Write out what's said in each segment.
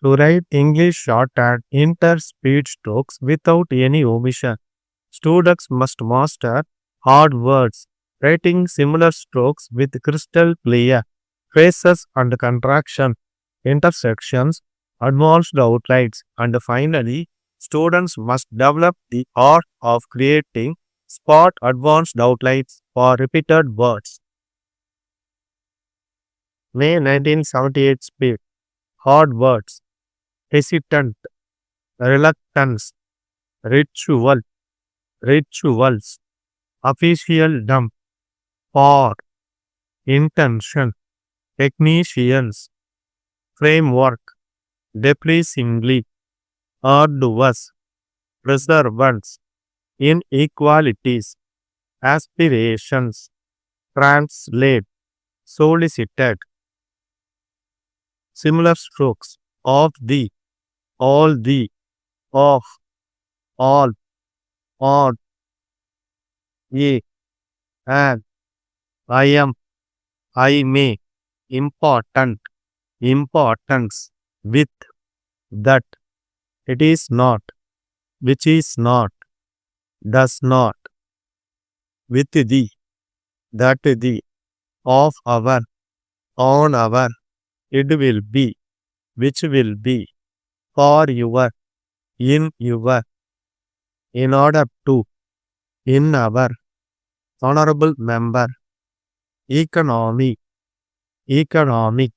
To write English shorthand inter-speed strokes without any omission. Students must master hard words, writing similar strokes with crystal clear phrases and contraction, intersections, advanced outlines, and finally, students must develop the art of creating spot advanced outlines for repeated words. May 1978 speed. Hard words. Hesitant. Reluctance. Ritual. Rituals. Official dump. For. Intention. Technicians. Framework. Depressingly. Arduous. Preservance. Inequalities. Aspirations. Translate. Solicited. Similar strokes. Of the. All the. Of. All. On. Ye. And. I am. I may. Important. Importance. With. That. It is not. Which is not. Does not. With the. That the. Of our. On our. It will be. Which will be. For your. In your. In order to. In our. Honorable member. Economy. Economic.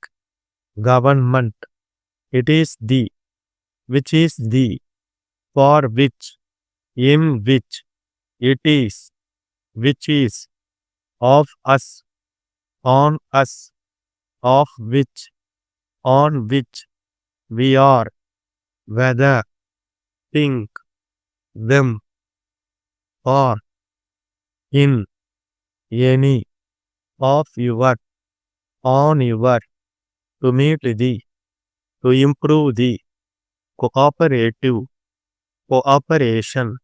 Government. It is the. Which is the. For which. In which. It is. Which is. Of us. On us. Of which. On which. We are. Whether. Think. Them. Or. In. Any. Of your. On your. To meet the. To improve the. Cooperative. Cooperation.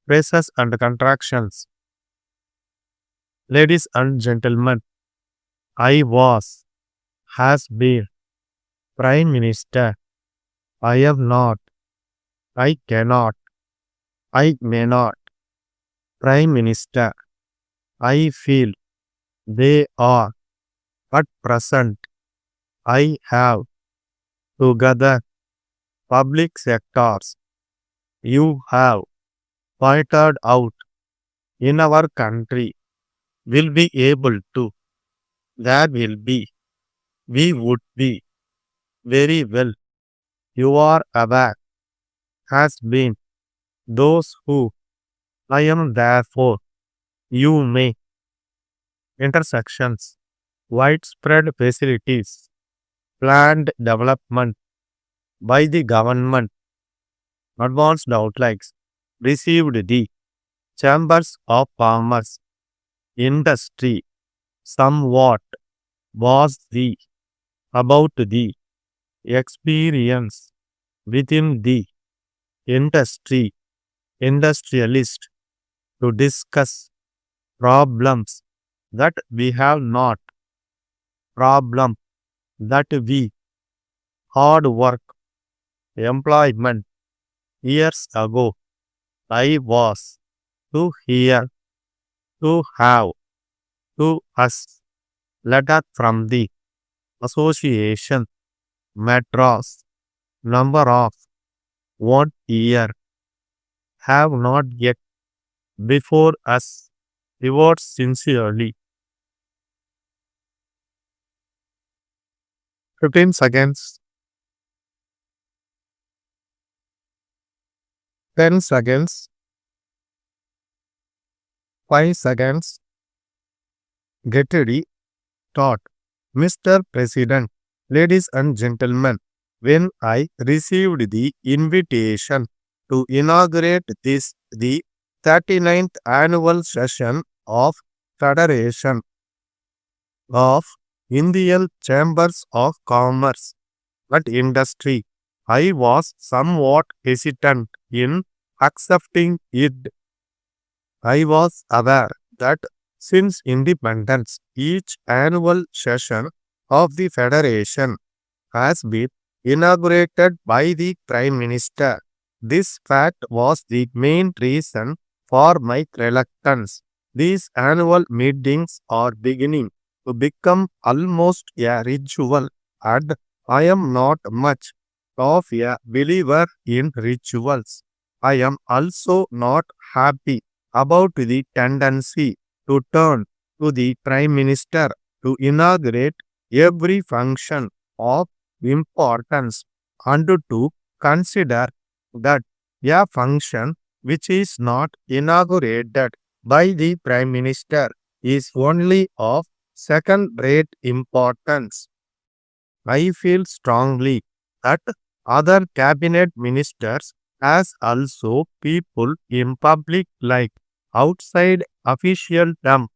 Phrases and contractions. Ladies and gentlemen, I was, has been, Prime Minister. I am not, I cannot, I may not, Prime Minister. I feel, they are, at present, I have, together, public sectors, you have, pointed out, in our country, will be able to, there will be, we would be, very well, you are aware, has been, those who, I am therefore, you may, intersections, widespread facilities, planned development by the government, advanced outlines, received the chambers of commerce, industry, somewhat, was the, about the, experience, within the, industry, industrialist, to discuss, problems, that we have not, problem, that we, hard work, employment, years ago, I was, to hear, to have, to us, letter from the, association, Madras, number of, what year, have not yet, before us, yours sincerely. 15 seconds, 10 seconds, 5 seconds, get ready, start. Mr. President, ladies and gentlemen, when I received the invitation to inaugurate this, the 39th annual session of Federation of Indian Chambers of Commerce and Industry, I was somewhat hesitant in accepting it. I was aware that since independence, each annual session of the Federation has been inaugurated by the Prime Minister. This fact was the main reason for my reluctance. These annual meetings are beginning to become almost a ritual, and I am not much of a believer in rituals. I am also not happy about the tendency to turn to the Prime Minister to inaugurate every function of importance and to consider that a function which is not inaugurated by the Prime Minister is only of second rate importance. I feel strongly that other cabinet ministers, as also people in public life outside official term,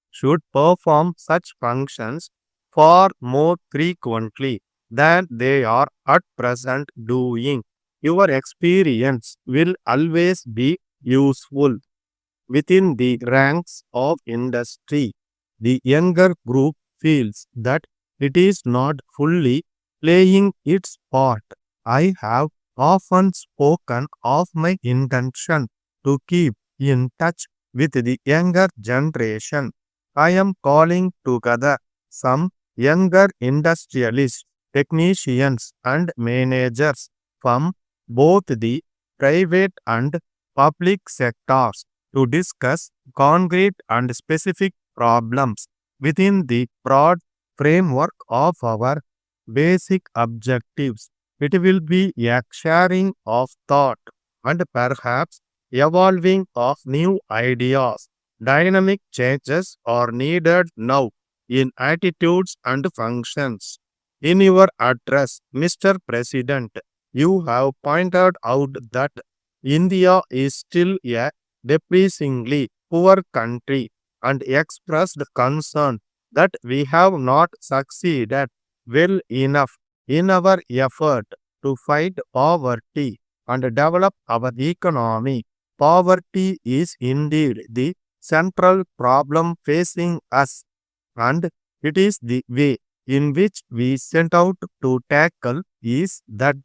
should perform such functions far more frequently than they are at present doing. Your experience will always be useful within the ranks of industry. The younger group feels that it is not fully playing its part. I have often spoken of my intention to keep in touch with the younger generation. I am calling together some younger industrialists, technicians, and managers from both the private and public sectors to discuss concrete and specific problems within the broad framework of our basic objectives. It will be a sharing of thought and perhaps evolving of new ideas. Dynamic changes are needed now in attitudes and functions. In your address, Mr. President, you have pointed out that India is still a depressingly poor country and expressed concern that we have not succeeded well enough in our effort to fight poverty and develop our economy. Poverty is indeed the central problem facing us, and it is the way in which we set out to tackle is that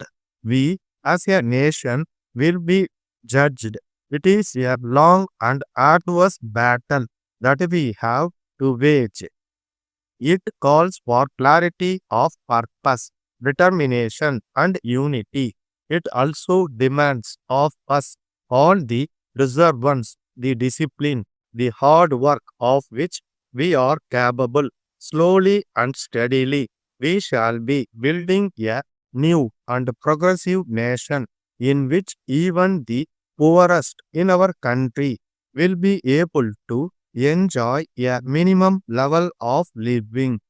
we as a nation will be judged. It is a long and arduous battle that we have to wage. It calls for clarity of purpose, determination, and unity. It also demands of us all the perseverance, the discipline, the hard work of which we are capable. Slowly and steadily, we shall be building a new and progressive nation in which even the poorest in our country will be able to enjoy a minimum level of living.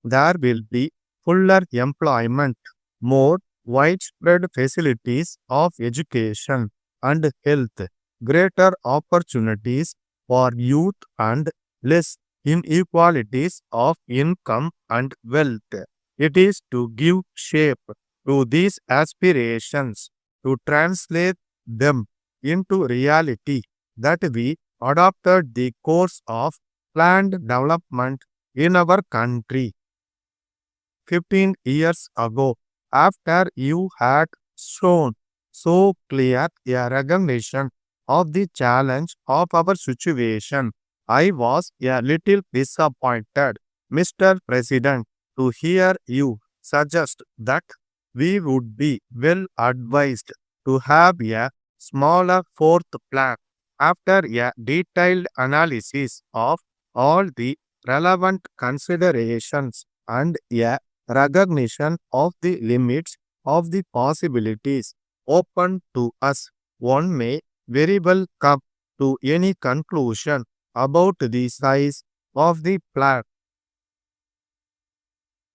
There will be fuller employment, more widespread facilities of education and health, greater opportunities for youth, and less inequalities of income and wealth. It is to give shape to these aspirations, to translate them into reality, that we adopted the course of planned development in our country 15 years ago, after you had shown so clear a recognition of the challenge of our situation. I was a little disappointed, Mr. President, to hear you suggest that we would be well advised to have a smaller fourth plan after a detailed analysis of all the relevant considerations and a recognition of the limits of the possibilities open to us. One may very well come to any conclusion about the size of the plan.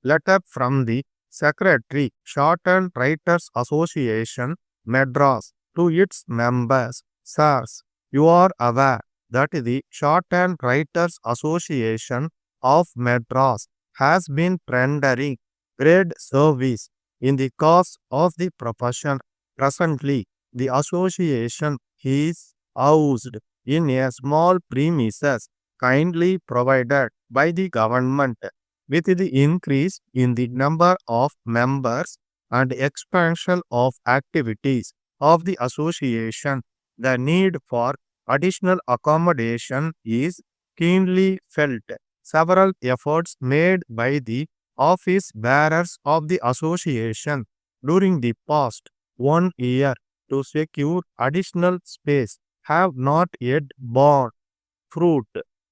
Letter from the Secretary, Shorthand Writers Association, Madras, to its members. Sirs, you are aware that the Shorthand Writers Association of Madras has been rendering great service in the cause of the profession. Presently, the association is housed in a small premises kindly provided by the government. With the increase in the number of members, and expansion of activities of the association. The need for additional accommodation is keenly felt. Several efforts made by the office bearers of the association during the past 1 year to secure additional space have not yet borne fruit.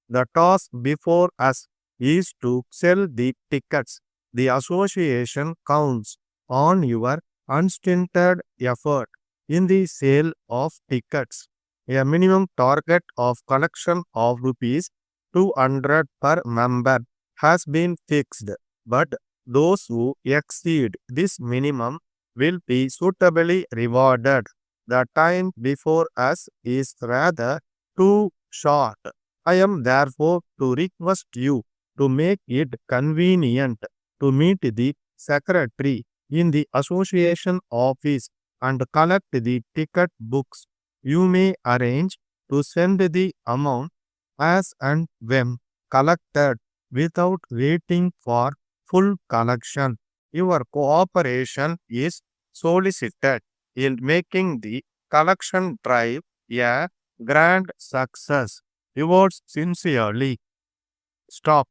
The task before us is to sell the tickets. The association counts on your unstinted effort in the sale of tickets. A minimum target of collection of rupees 200 per member has been fixed, but those who exceed this minimum will be suitably rewarded. The time before us is rather too short. I am therefore to request you to make it convenient to meet the secretary in the association office and collect the ticket books. You may arrange to send the amount as and when collected without waiting for full collection. Your cooperation is solicited in making the collection drive a grand success. Yours sincerely. Stop.